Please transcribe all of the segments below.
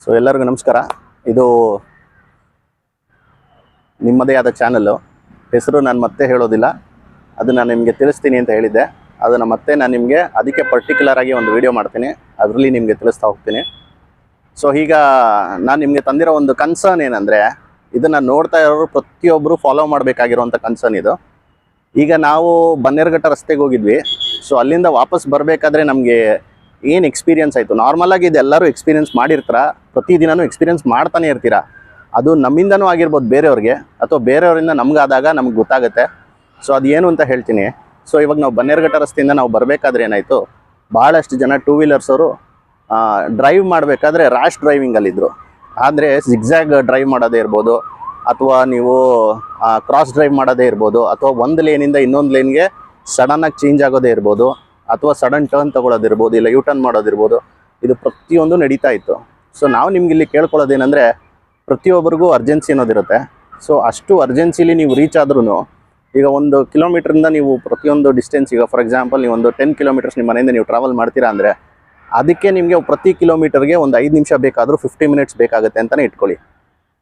So ಎಲ್ಲರಿಗೂ ನಮಸ್ಕಾರ. ಇದು ನಿಮ್ಮದೇ ಆದ ಚಾನಲ್ಲು. ಹೆಸರು ನಾನು ಮತ್ತೆ ಹೇಳೋದಿಲ್ಲ, ಅದು ನಾನು ನಿಮಗೆ ತಿಳಿಸ್ತೀನಿ ಅಂತ ಹೇಳಿದ್ದೆ. ಅದನ್ನು ಮತ್ತೆ ನಾನು ನಿಮಗೆ ಅದಕ್ಕೆ ಪರ್ಟಿಕ್ಯುಲರ್ ಆಗಿ ಒಂದು ವಿಡಿಯೋ ಮಾಡ್ತೀನಿ, ಅದರಲ್ಲಿ ನಿಮಗೆ ತಿಳಿಸ್ತಾ ಹೋಗ್ತೀನಿ. ಸೊ ಈಗ ನಾನು ನಿಮಗೆ ತಂದಿರೋ ಒಂದು ಕನ್ಸರ್ನ್ ಏನಂದರೆ, ಇದನ್ನು ನೋಡ್ತಾ ಇರೋರು ಪ್ರತಿಯೊಬ್ಬರು ಫಾಲೋ ಮಾಡಬೇಕಾಗಿರೋಂಥ ಕನ್ಸರ್ನ್ ಇದು. ಈಗ ನಾವು ಬನ್ನೇರುಘಟ್ಟ ರಸ್ತೆಗೆ ಹೋಗಿದ್ವಿ. ಸೊ ಅಲ್ಲಿಂದ ವಾಪಸ್ ಬರಬೇಕಾದ್ರೆ ನಮಗೆ ಏನು ಎಕ್ಸ್ಪೀರಿಯನ್ಸ್ ಆಯಿತು. ನಾರ್ಮಲಾಗಿ ಇದೆಲ್ಲರೂ ಎಕ್ಸ್ಪೀರಿಯನ್ಸ್ ಮಾಡಿರ್ತೀರ, ಪ್ರತಿದಿನವೂ ಎಕ್ಸ್ಪೀರಿಯನ್ಸ್ ಮಾಡ್ತಾನೆ ಇರ್ತೀರ. ಅದು ನಮ್ಮಿಂದನೂ ಆಗಿರ್ಬೋದು ಬೇರೆಯವ್ರಿಗೆ, ಅಥವಾ ಬೇರೆಯವರಿಂದ ನಮಗಾದಾಗ ನಮ್ಗೆ ಗೊತ್ತಾಗುತ್ತೆ. ಸೊ ಅದು ಏನು ಅಂತ ಹೇಳ್ತೀನಿ. ಸೊ ಇವಾಗ ನಾವು ಬನ್ನೇರುಘಟ್ಟ ರಸ್ತೆಯಿಂದ ನಾವು ಬರಬೇಕಾದ್ರೆ ಏನಾಯಿತು, ಭಾಳಷ್ಟು ಜನ ಟೂ ವೀಲರ್ಸವರು ಡ್ರೈವ್ ಮಾಡಬೇಕಾದ್ರೆ ರ್ಯಾಶ್ ಡ್ರೈವಿಂಗಲ್ಲಿದ್ದರು. ಆದರೆ ಜಿಗ್ಜ್ಯಾಗ್ ಡ್ರೈವ್ ಮಾಡೋದೇ ಇರ್ಬೋದು, ಅಥವಾ ನೀವು ಕ್ರಾಸ್ ಡ್ರೈವ್ ಮಾಡೋದೇ ಇರ್ಬೋದು, ಅಥವಾ ಒಂದು ಲೇನಿಂದ ಇನ್ನೊಂದು ಲೇನ್ಗೆ ಸಡನ್ನಾಗಿ ಚೇಂಜ್ ಆಗೋದೇ ಇರ್ಬೋದು, ಅಥವಾ ಸಡನ್ ಟರ್ನ್ ತೊಗೊಳೋದಿರ್ಬೋದು, ಇಲ್ಲ ಯೂ ಟರ್ನ್ ಮಾಡೋದಿರ್ಬೋದು. ಇದು ಪ್ರತಿಯೊಂದು ನಡೀತಾ ಇತ್ತು. ಸೊ ನಾವು ನಿಮ್ಗೆ ಇಲ್ಲಿ ಕೇಳ್ಕೊಳ್ಳೋದೇನೆಂದರೆ, ಪ್ರತಿಯೊಬ್ಬರಿಗೂ ಅರ್ಜೆನ್ಸಿ ಅನ್ನೋದಿರುತ್ತೆ. ಸೊ ಅಷ್ಟು ಅರ್ಜೆನ್ಸಿಲಿ ನೀವು ರೀಚ್ ಆದ್ರೂ, ಈಗ 1 ಕಿಲೋಮೀಟ್ರಿಂದ ನೀವು ಪ್ರತಿಯೊಂದು ಡಿಸ್ಟೆನ್ಸ್, ಈಗ ಫಾರ್ ಎಕ್ಸಾಂಪಲ್ ನೀವು ಒಂದು 10 ಕಿಲೋಮೀಟರ್ಸ್ ನಿಮ್ಮ ಮನೆಯಿಂದ ನೀವು ಟ್ರಾವೆಲ್ ಮಾಡ್ತೀರಾ ಅಂದರೆ, ಅದಕ್ಕೆ ನಿಮಗೆ ಪ್ರತಿ ಕಿಲೋಮೀಟರ್ಗೆ ಒಂದು 5 ನಿಮಿಷ ಬೇಕಾದರೂ 50 ಮಿನಿಟ್ಸ್ ಬೇಕಾಗುತ್ತೆ ಅಂತಲೇ ಇಟ್ಕೊಳ್ಳಿ.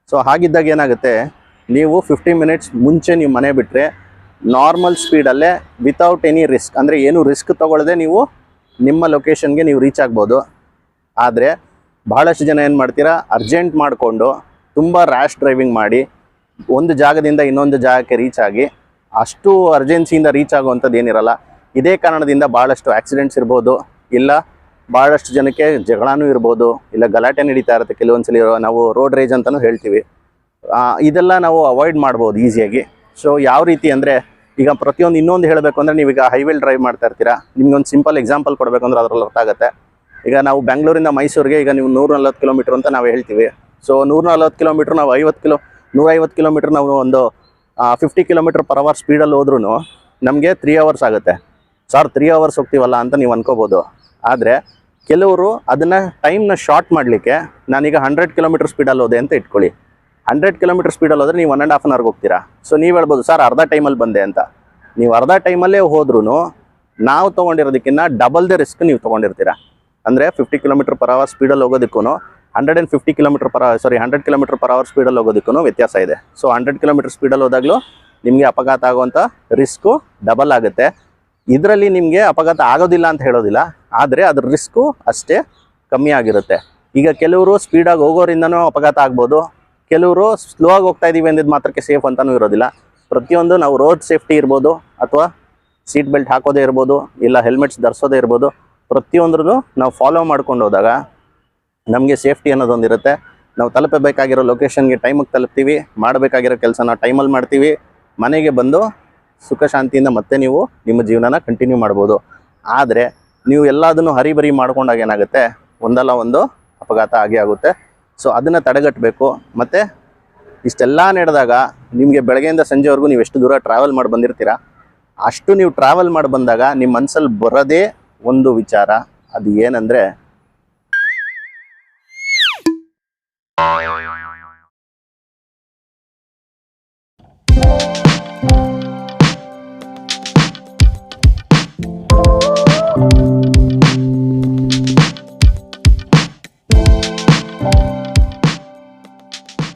ಸೊ ಹಾಗಿದ್ದಾಗ ಏನಾಗುತ್ತೆ, ನೀವು 50 ಮಿನಿಟ್ಸ್ ಮುಂಚೆ ನೀವು ಮನೆ ಬಿಟ್ಟರೆ ನಾರ್ಮಲ್ ಸ್ಪೀಡಲ್ಲೇ ವಿತೌಟ್ ಎನಿ ರಿಸ್ಕ್, ಅಂದರೆ ಏನು ರಿಸ್ಕ್ ತೊಗೊಳ್ಳದೆ ನೀವು ನಿಮ್ಮ ಲೊಕೇಶನ್ಗೆ ನೀವು ರೀಚ್ ಆಗ್ಬೋದು. ಆದರೆ ಭಾಳಷ್ಟು ಜನ ಏನು ಮಾಡ್ತೀರಾ, ಅರ್ಜೆಂಟ್ ಮಾಡಿಕೊಂಡು ತುಂಬ ರ್ಯಾಶ್ ಡ್ರೈವಿಂಗ್ ಮಾಡಿ ಒಂದು ಜಾಗದಿಂದ ಇನ್ನೊಂದು ಜಾಗಕ್ಕೆ ರೀಚ್ ಆಗಿ, ಅಷ್ಟು ಅರ್ಜೆನ್ಸಿಯಿಂದ ರೀಚ್ ಆಗುವಂಥದ್ದು ಏನಿರಲ್ಲ. ಇದೇ ಕಾರಣದಿಂದ ಭಾಳಷ್ಟು ಆಕ್ಸಿಡೆಂಟ್ಸ್ ಇರ್ಬೋದು, ಇಲ್ಲ ಭಾಳಷ್ಟು ಜನಕ್ಕೆ ಜಗಳನೂ ಇರ್ಬೋದು, ಇಲ್ಲ ಗಲಾಟೆ ನಡೀತಾ ಇರುತ್ತೆ. ಕೆಲವೊಂದ್ಸಲಿ ನಾವು ರೋಡ್ ರೇಜ್ ಅಂತಲೂ ಹೇಳ್ತೀವಿ. ಇದೆಲ್ಲ ನಾವು ಅವಾಯ್ಡ್ ಮಾಡ್ಬೋದು ಈಸಿಯಾಗಿ. ಸೊ ಯಾವ ರೀತಿ ಅಂದರೆ, ಈಗ ಪ್ರತಿಯೊಂದು ಇನ್ನೊಂದು ಹೇಳಬೇಕು ಅಂದರೆ, ನೀವೀಗ ಹೈವೇಲಿ ಡ್ರೈವ್ ಮಾಡ್ತಾ ಇರ್ತೀರಾ. ನಿಮ್ಗೊಂದು ಸಿಂಪಲ್ ಎಕ್ಸಾಂಪಲ್ ಕೊಡಬೇಕು ಅಂದರೆ ಅದರಲ್ಲಿ ಅರ್ಥ ಆಗುತ್ತೆ. ಈಗ ನಾವು ಬೆಂಗಳೂರಿಂದ ಮೈಸೂರಿಗೆ ಈಗ ನೀವು 140 ಕಿಲೋಮೀಟ್ರ್ ಅಂತ ನಾವು ಹೇಳ್ತೀವಿ. ಸೊ 140 ಕಿಲೋಮೀಟ್ರ್ ನಾವು 150 ಕಿಲೋಮೀಟ್ರ್ ನಾವು ಒಂದು 50 km/h ಸ್ಪೀಡಲ್ಲಿ ಹೋದ್ರೂ ನಮಗೆ 3 hours ಆಗುತ್ತೆ. 3 hours ಹೋಗ್ತೀವಲ್ಲ ಅಂತ ನೀವು ಅನ್ಕೋಬೋದು. ಆದರೆ ಕೆಲವರು ಅದನ್ನು ಟೈಮ್ನ ಶಾರ್ಟ್ ಮಾಡಲಿಕ್ಕೆ, ನಾನೀಗ 100 km ಸ್ಪೀಡಲ್ಲಿ ಹೋದೆ ಅಂತ ಇಟ್ಕೊಳ್ಳಿ. 100 km ಸ್ಪೀಡಲ್ಲಿ ಹೋದರೆ ನೀವು 1.5 hour ಹೋಗ್ತೀರಾ. ಸೊ ನೀವು ಹೇಳ್ಬೋದು, ಸರ್ ಅರ್ಧ ಟೈಮಲ್ಲಿ ಬಂದೆ ಅಂತ. ನೀವು ಅರ್ಧ ಟೈಮಲ್ಲೇ ಹೋದ್ರೂ ನಾವು ತೊಗೊಂಡಿರೋದಕ್ಕಿಂತ ಡಬಲ್ದೇ ರಿಸ್ಕ್ ನೀವು ತೊಗೊಂಡಿರ್ತೀರ. ಅಂದರೆ 50 km/h ಸ್ಪೀಡಲ್ಲಿ ಹೋಗೋದಕ್ಕೂ 100 km/h ಸ್ಪೀಡಲ್ಲಿ ಹೋಗೋದಕ್ಕೂ ವ್ಯತ್ಯಾಸ ಇದೆ. ಸೊ 100 km ಸ್ಪೀಡಲ್ಲಿ ಹೋದಾಗಲೂ ನಿಮಗೆ ಅಪಘಾತ ಆಗುವಂಥ ರಿಸ್ಕು ಡಬಲ್ ಆಗುತ್ತೆ. ಇದರಲ್ಲಿ ನಿಮಗೆ ಅಪಘಾತ ಆಗೋದಿಲ್ಲ ಅಂತ ಹೇಳೋದಿಲ್ಲ, ಆದರೆ ಅದ್ರ ರಿಸ್ಕು ಅಷ್ಟೇ ಕಮ್ಮಿ ಆಗಿರುತ್ತೆ. ಈಗ ಕೆಲವರು ಸ್ಪೀಡಾಗಿ ಹೋಗೋರಿಂದನೂ ಅಪಘಾತ ಆಗ್ಬೋದು, ಕೆಲವರು ಸ್ಲೋ ಆಗಿ ಹೋಗ್ತಾ ಇದ್ದೀವಿ ಅಂದಿದ್ದು ಮಾತ್ರಕ್ಕೆ ಸೇಫ್ ಅಂತಲೂ ಇರೋದಿಲ್ಲ. ಪ್ರತಿಯೊಂದು ನಾವು ರೋಡ್ ಸೇಫ್ಟಿ ಇರ್ಬೋದು, ಅಥವಾ ಸೀಟ್ ಬೆಲ್ಟ್ ಹಾಕೋದೇ ಇರ್ಬೋದು, ಇಲ್ಲ ಹೆಲ್ಮೆಟ್ಸ್ ಧರಿಸೋದೇ ಇರ್ಬೋದು, ಪ್ರತಿಯೊಂದ್ರೂ ನಾವು ಫಾಲೋ ಮಾಡ್ಕೊಂಡು ಹೋದಾಗ ನಮಗೆ ಸೇಫ್ಟಿ ಅನ್ನೋದೊಂದಿರುತ್ತೆ. ನಾವು ತಲುಪಬೇಕಾಗಿರೋ ಲೊಕೇಶನ್ಗೆ ಟೈಮಿಗೆ ತಲುಪ್ತೀವಿ, ಮಾಡಬೇಕಾಗಿರೋ ಕೆಲಸನ ಟೈಮಲ್ಲಿ ಮಾಡ್ತೀವಿ, ಮನೆಗೆ ಬಂದು ಸುಖ ಶಾಂತಿಯಿಂದ ಮತ್ತೆ ನೀವು ನಿಮ್ಮ ಜೀವನನ ಕಂಟಿನ್ಯೂ ಮಾಡ್ಬೋದು. ಆದರೆ ನೀವು ಎಲ್ಲದನ್ನು ಹರಿಬರಿ ಮಾಡ್ಕೊಂಡಾಗ ಏನಾಗುತ್ತೆ, ಒಂದಲ್ಲ ಒಂದು ಅಪಘಾತ ಆಗೇ ಆಗುತ್ತೆ. ಸೊ ಅದನ್ನು ತಡೆಗಟ್ಟಬೇಕು. ಮತ್ತು ಇಷ್ಟೆಲ್ಲ ನಡೆದಾಗ ನಿಮಗೆ ಬೆಳಗ್ಗೆಯಿಂದ ಸಂಜೆವರೆಗೂ ನೀವು ಎಷ್ಟು ದೂರ ಟ್ರಾವೆಲ್ ಮಾಡಿ ಬಂದಿರ್ತೀರ, ಅಷ್ಟು ನೀವು ಟ್ರಾವೆಲ್ ಮಾಡಿ ಬಂದಾಗ ನಿಮ್ಮ ಮನಸ್ಸಲ್ಲಿ ಬರೋದೇ ಒಂದು ವಿಚಾರ, ಅದು ಏನಂದರೆ,